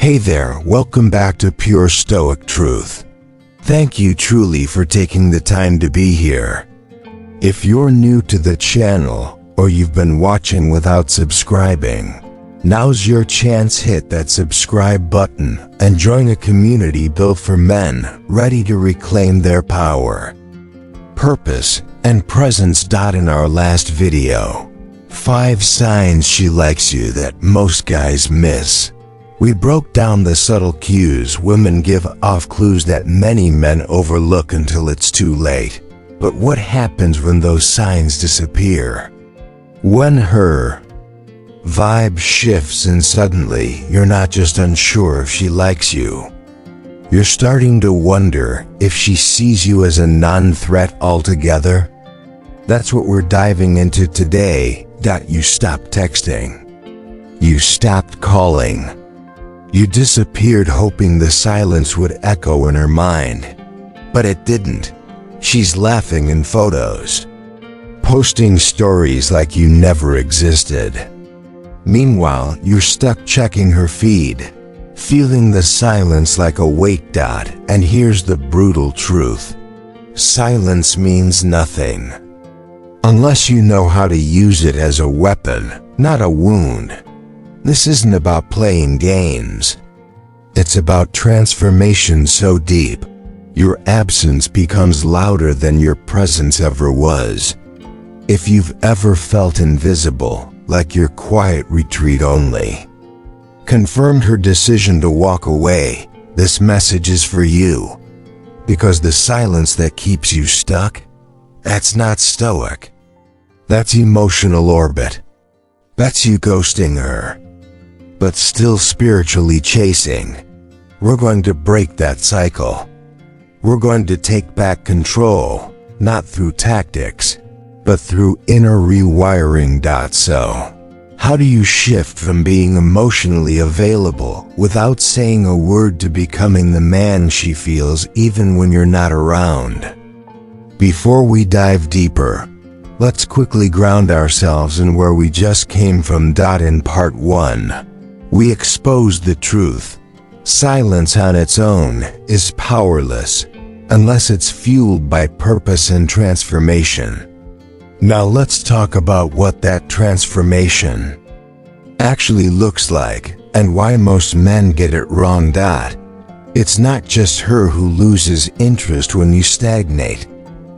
Hey there, welcome back to Pure Stoic Truth. Thank you truly for taking the time to be here. If you're new to the channel, or you've been watching without subscribing, now's your chance. Hit that subscribe button and join a community built for men ready to reclaim their power, purpose, and presence. In our last video, 5 signs she likes you that most guys miss. We broke down the subtle cues women give off, clues that many men overlook until it's too late. But what happens when those signs disappear? When her vibe shifts and suddenly you're not just unsure if she likes you, you're starting to wonder if she sees you as a non-threat altogether. That's what we're diving into today. You stopped texting. You stopped calling. You disappeared hoping the silence would echo in her mind. But it didn't. She's laughing in photos, posting stories like you never existed. Meanwhile, you're stuck checking her feed, feeling the silence like a weight. And here's the brutal truth. Silence means nothing unless you know how to use it as a weapon, not a wound. This isn't about playing games. It's about transformation so deep, your absence becomes louder than your presence ever was. If you've ever felt invisible, like your quiet retreat only confirmed her decision to walk away, this message is for you. Because the silence that keeps you stuck, that's not stoic. That's emotional orbit. That's you ghosting her, but still spiritually chasing. We're going to break that cycle. We're going to take back control, not through tactics, but through inner rewiring. So, how do you shift from being emotionally available without saying a word to becoming the man she feels even when you're not around? Before we dive deeper, let's quickly ground ourselves in where we just came from. In part 1, we exposed the truth. Silence on its own is powerless unless it's fueled by purpose and transformation. Now let's talk about what that transformation actually looks like and why most men get it wrong. It's not just her who loses interest when you stagnate.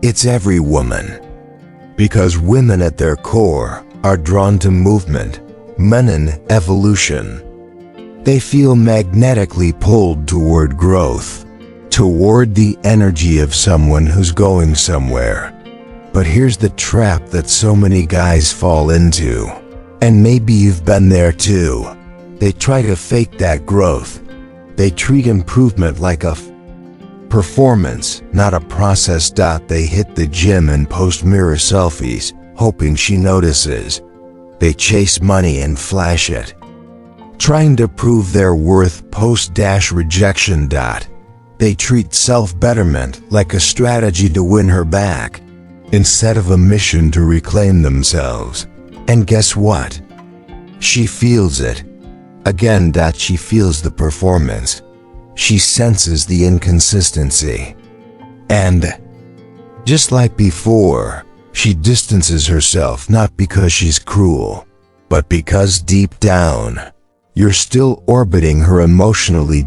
It's every woman. Because women at their core are drawn to movement, men evolution. They feel magnetically pulled toward growth, toward the energy of someone who's going somewhere. But here's the trap that so many guys fall into, and maybe you've been there too. They try to fake that growth. They treat improvement like a performance, not a process. They hit the gym and post mirror selfies, hoping she notices. They chase money and flash it, trying to prove their worth. Post rejection. They treat self-betterment like a strategy to win her back, instead of a mission to reclaim themselves. And guess what? She feels it. Again. She feels the performance. She senses the inconsistency. And just like before, she distances herself, not because she's cruel, but because deep down, you're still orbiting her emotionally.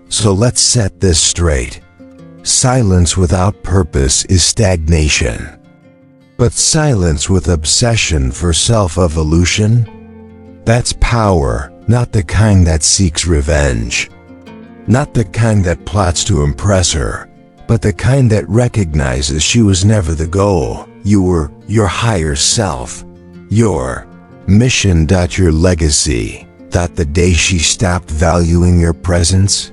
So let's set this straight. Silence without purpose is stagnation. But silence with obsession for self-evolution? That's power, not the kind that seeks revenge. Not the kind that plots to impress her, but the kind that recognizes she was never the goal. You were your higher self, your mission. Your legacy. The day she stopped valuing your presence,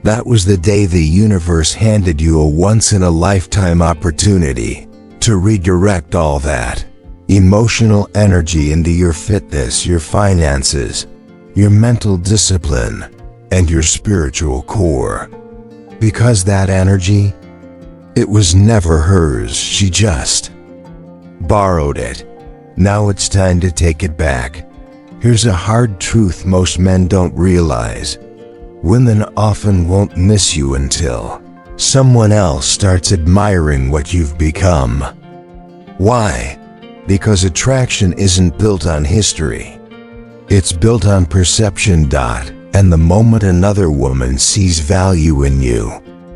that was the day the universe handed you a once-in-a-lifetime opportunity to redirect all that emotional energy into your fitness, your finances, your mental discipline, and your spiritual core. Because that energy, it was never hers. She just borrowed it. Now it's time to take it back. Here's a hard truth most men don't realize. Women often won't miss you until someone else starts admiring what you've become. Why? Because attraction isn't built on history. It's built on perception. And the moment another woman sees value in you,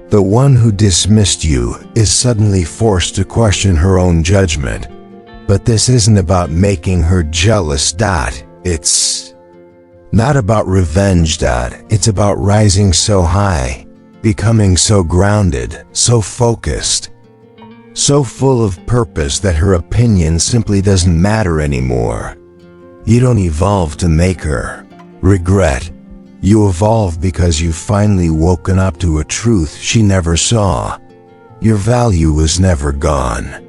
the one who dismissed you is suddenly forced to question her own judgment. But this isn't about making her jealous. It's not about revenge. It's about rising so high, becoming so grounded, so focused, so full of purpose that her opinion simply doesn't matter anymore. You don't evolve to make her regret. You evolve because you've finally woken up to a truth she never saw. Your value was never gone.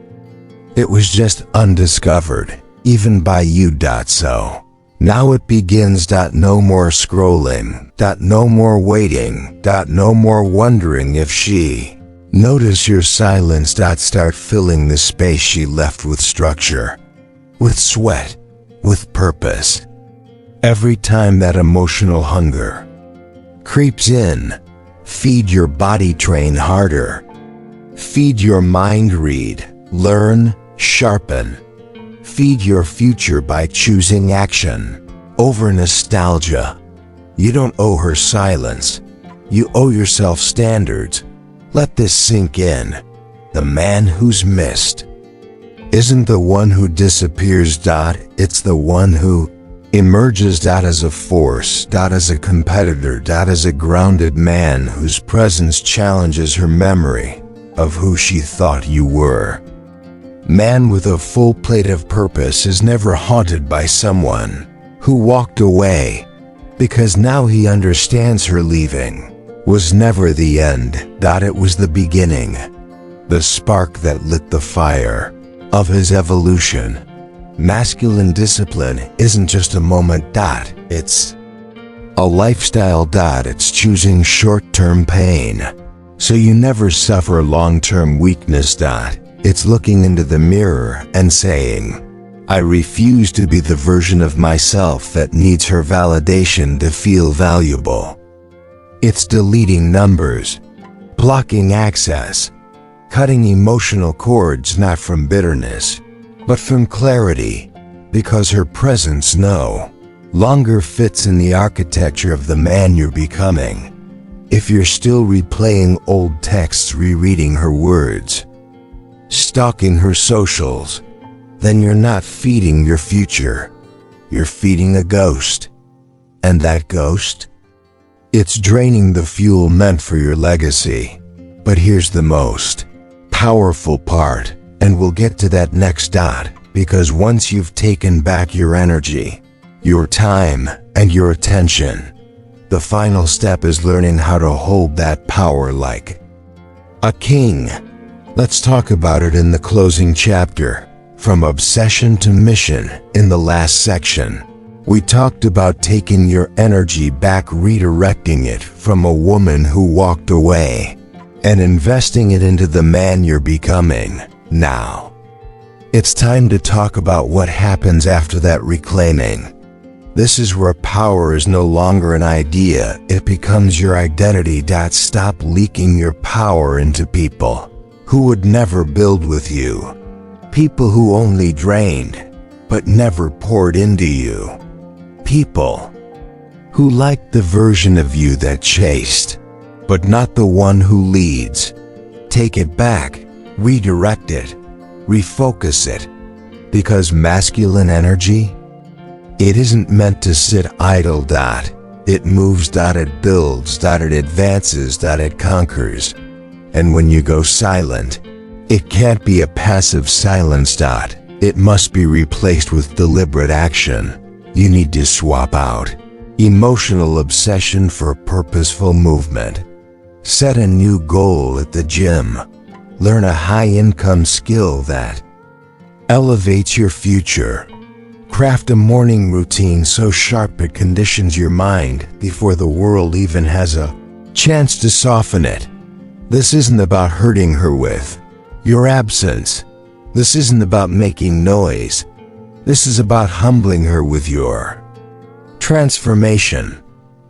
It was just undiscovered, even by you. So now it begins. No more scrolling. No more waiting. No more wondering if she notice your silence. Start filling the space she left with structure, with sweat, with purpose. Every time that emotional hunger creeps in, feed your body, train harder. Feed your mind, read, learn, sharpen. Feed your future by choosing action over nostalgia. You don't owe her silence. You owe yourself standards. Let this sink in. The man who's missed isn't the one who disappears. It's the one who emerges. As a force. As a competitor. As a grounded man whose presence challenges her memory of who she thought you were. Man with a full plate of purpose is never haunted by someone who walked away, because now he understands her leaving was never the end. It was the beginning, the spark that lit the fire of his evolution. Masculine discipline isn't just a moment. It's a lifestyle. It's choosing short-term pain so you never suffer long-term weakness. It's looking into the mirror and saying, I refuse to be the version of myself that needs her validation to feel valuable. It's deleting numbers, blocking access, cutting emotional cords, not from bitterness, but from clarity, because her presence no longer fits in the architecture of the man you're becoming. If you're still replaying old texts, rereading her words, stalking her socials, then you're not feeding your future. You're feeding a ghost. And that ghost? It's draining the fuel meant for your legacy. But here's the most powerful part, and we'll get to that next. Because once you've taken back your energy, your time, and your attention, the final step is learning how to hold that power like a king. Let's talk about it in the closing chapter. From obsession to mission. In the last section, we talked about taking your energy back, redirecting it from a woman who walked away, and investing it into the man you're becoming. Now, it's time to talk about what happens after that reclaiming. This is where power is no longer an idea, it becomes your identity. Stop leaking your power into people who would never build with you. People who only drained, but never poured into you. People who liked the version of you that chased, but not the one who leads. Take it back, redirect it, refocus it, because masculine energy, it isn't meant to sit idle. It moves. It builds. It advances. It conquers. And when you go silent, it can't be a passive silence. It must be replaced with deliberate action. You need to swap out emotional obsession for purposeful movement. Set a new goal at the gym. Learn a high-income skill that elevates your future. Craft a morning routine so sharp it conditions your mind before the world even has a chance to soften it. This isn't about hurting her with your absence. This isn't about making noise. This is about humbling her with your transformation.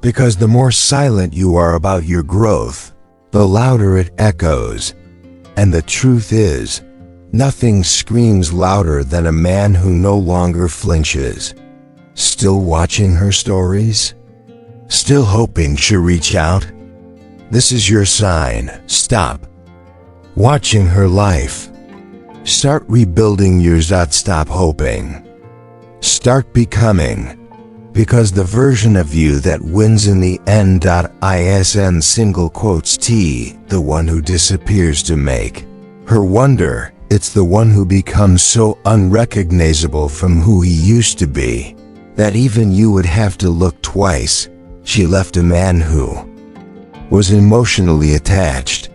Because the more silent you are about your growth, the louder it echoes. And the truth is, nothing screams louder than a man who no longer flinches. Still watching her stories? Still hoping she'll reach out? This is your sign. Stop watching her life. Start rebuilding yours. Stop hoping. Start becoming. Because the version of you that wins in the end. Isn single quotes T, the one who disappears to make her wonder. It's the one who becomes so unrecognizable from who he used to be that even you would have to look twice. She left a man who was emotionally attached,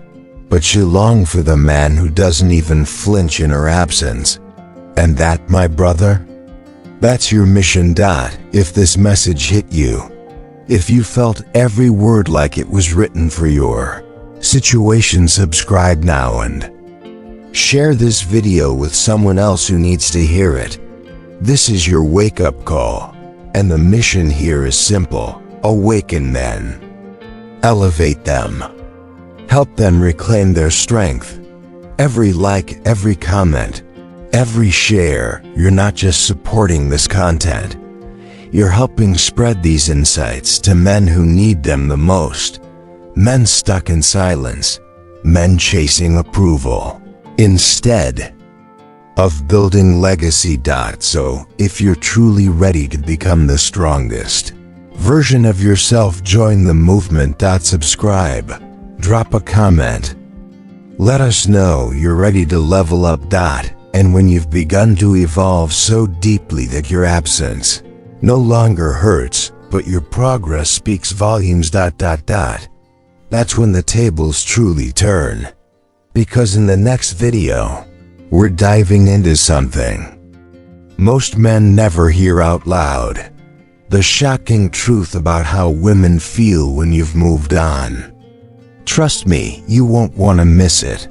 but she longed for the man who doesn't even flinch in her absence. And that, my brother, that's your mission. If this message hit you, if you felt every word like it was written for your situation, subscribe now and share this video with someone else who needs to hear it. This is your wake-up call, and the mission here is simple. Awaken men. Elevate them. Help them reclaim their strength. Every like, every comment, every share, you're not just supporting this content. You're helping spread these insights to men who need them the most. Men stuck in silence. Men chasing approval instead of building legacy. So, if you're truly ready to become the strongest version of yourself, join the movement. Subscribe. Drop a comment. Let us know you're ready to level up. And when you've begun to evolve so deeply that your absence no longer hurts, but your progress speaks volumes. That's when the tables truly turn. Because in the next video, we're diving into something most men never hear out loud. The shocking truth about how women feel when you've moved on. Trust me, you won't want to miss it.